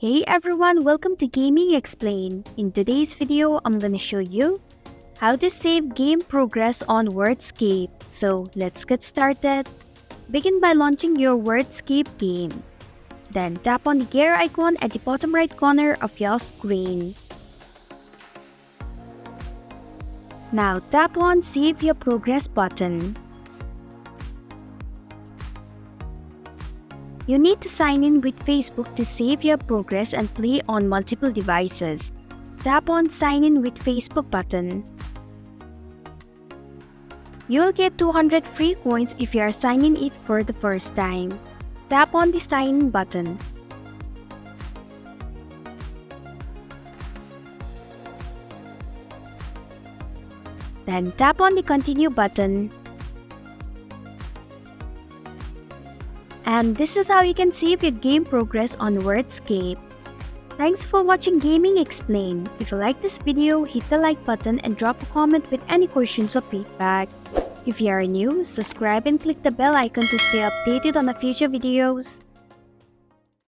Hey everyone, welcome to Gaming Explained. In today's video, I'm gonna show you how to save game progress on Wordscape. So let's get started. Begin by launching your Wordscape game. Then tap on the gear icon at the bottom right corner of your screen. Now tap on Save Your Progress button. You need to sign in with Facebook to save your progress and play on multiple devices. Tap on Sign in with Facebook button. You'll get 200 free coins if you are signing in for the first time. Tap on the Sign in button. Then tap on the Continue button. And this is how you can save your game progress on Wordscape. Thanks for watching Gaming Explained. If you like this video, hit the like button and drop a comment with any questions or feedback. If you are new, subscribe and click the bell icon to stay updated on the future videos.